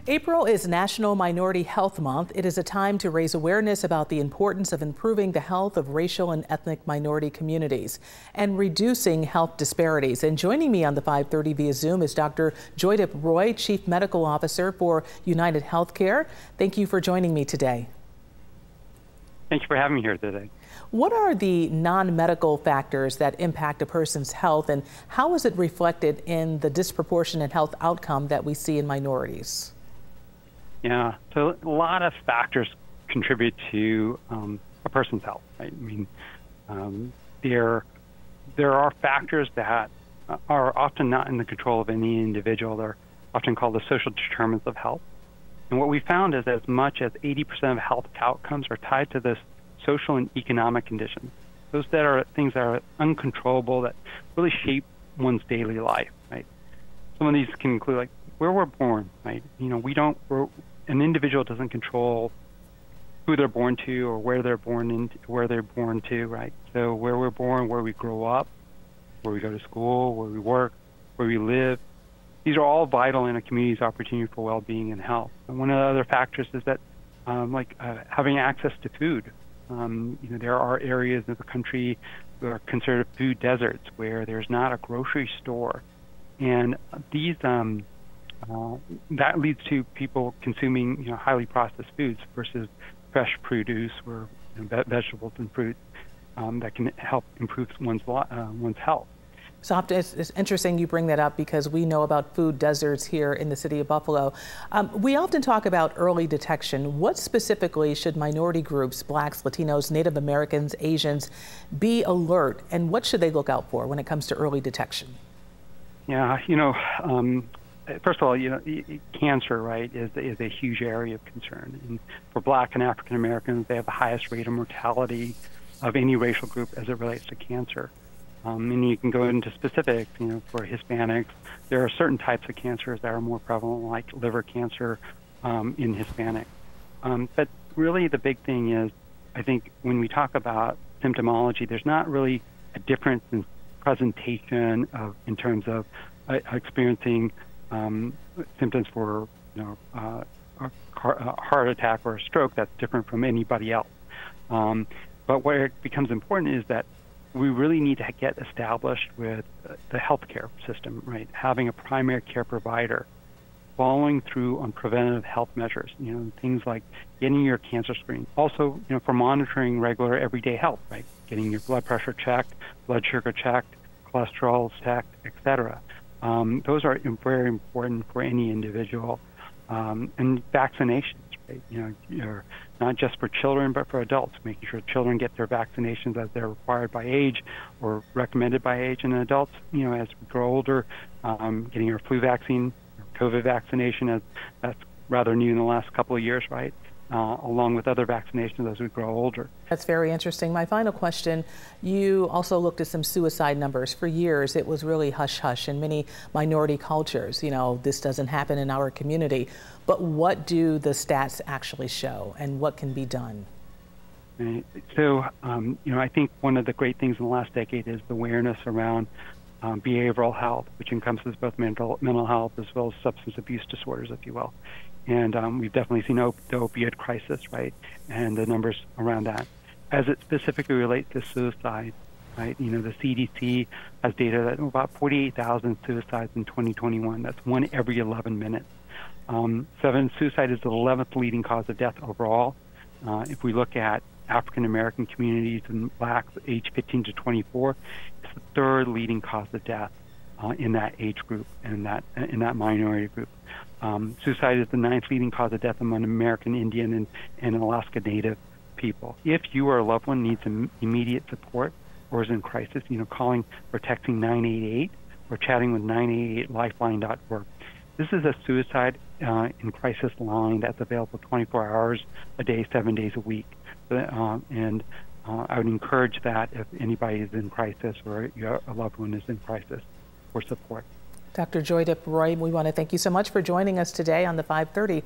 April is National Minority Health Month. It is a time to raise awareness about the importance of improving the health of racial and ethnic minority communities and reducing health disparities. And joining me on the 5:30 via Zoom is Dr. Joydip Roy, Chief Medical Officer for United Healthcare. Thank you for joining me today. Thank you for having me here today. What are the non-medical factors that impact a person's health, and how is it reflected in the disproportionate health outcome that we see in minorities? Yeah, so a lot of factors contribute to a person's health, right? I mean, there are factors that are often not in the control of any individual. They're often called the social determinants of health. And what we found is that as much as 80% of health outcomes are tied to this social and economic conditions. Those that are things that are uncontrollable, that really shape one's daily life, right? Some of these can include like where we're born, right? You know, an individual doesn't control who they're born to or where they're born to, right? So where we're born, where we grow up, where we go to school, where we work, where we live, these are all vital in a community's opportunity for well-being and health. And one of the other factors is that having access to food. You know, there are areas of the country that are considered food deserts where there's not a grocery store, and these that leads to people consuming highly processed foods versus fresh produce or vegetables and fruits that can help improve one's health. So it's interesting you bring that up because we know about food deserts here in the city of Buffalo. We often talk about early detection. What specifically should minority groups, Blacks, Latinos, Native Americans, Asians, be alert, and what should they look out for when it comes to early detection? Yeah, first of all, cancer, right, is a huge area of concern. And for Black and African Americans, they have the highest rate of mortality of any racial group as it relates to cancer. And you can go into specifics, for Hispanics, there are certain types of cancers that are more prevalent, like liver cancer in Hispanics. But really the big thing is, I think when we talk about symptomology, there's not really a difference in presentation in terms of experiencing symptoms for a heart attack or a stroke that's different from anybody else. But where it becomes important is that we really need to get established with the healthcare system, right? Having a primary care provider, following through on preventative health measures, things like getting your cancer screen. Also, for monitoring regular everyday health, right? Getting your blood pressure checked, blood sugar checked, cholesterol checked, etc. Those are very important for any individual. And vaccinations, right? You're not just for children, but for adults, making sure children get their vaccinations as they're required by age or recommended by age, and adults, as we grow older, getting our flu vaccine, COVID vaccination, as that's rather new in the last couple of years, right? Along with other vaccinations as we grow older. That's very interesting. My final question, you also looked at some suicide numbers. For years, it was really hush-hush in many minority cultures. This doesn't happen in our community. But what do the stats actually show, and what can be done? Right. So, I think one of the great things in the last decade is the awareness around behavioral health, which encompasses both mental health as well as substance abuse disorders, if you will. And we've definitely seen the opioid crisis, right, and the numbers around that. As it specifically relates to suicide, right, the CDC has data that about 48,000 suicides in 2021. That's one every 11 minutes. Suicide is the 11th leading cause of death overall. If we look at African American communities and Blacks age 15 to 24, it's the third leading cause of death in that age group and in that minority group. Suicide is the 9th leading cause of death among American Indian and Alaska Native people. If you or a loved one needs immediate support or is in crisis, calling or texting 988 or chatting with 988lifeline.org. This is a suicide in crisis line that's available 24 hours a day, 7 days a week. And I would encourage that if anybody is in crisis or a loved one is in crisis, for support. Dr. Joydip Roy, we want to thank you so much for joining us today on the 5:30.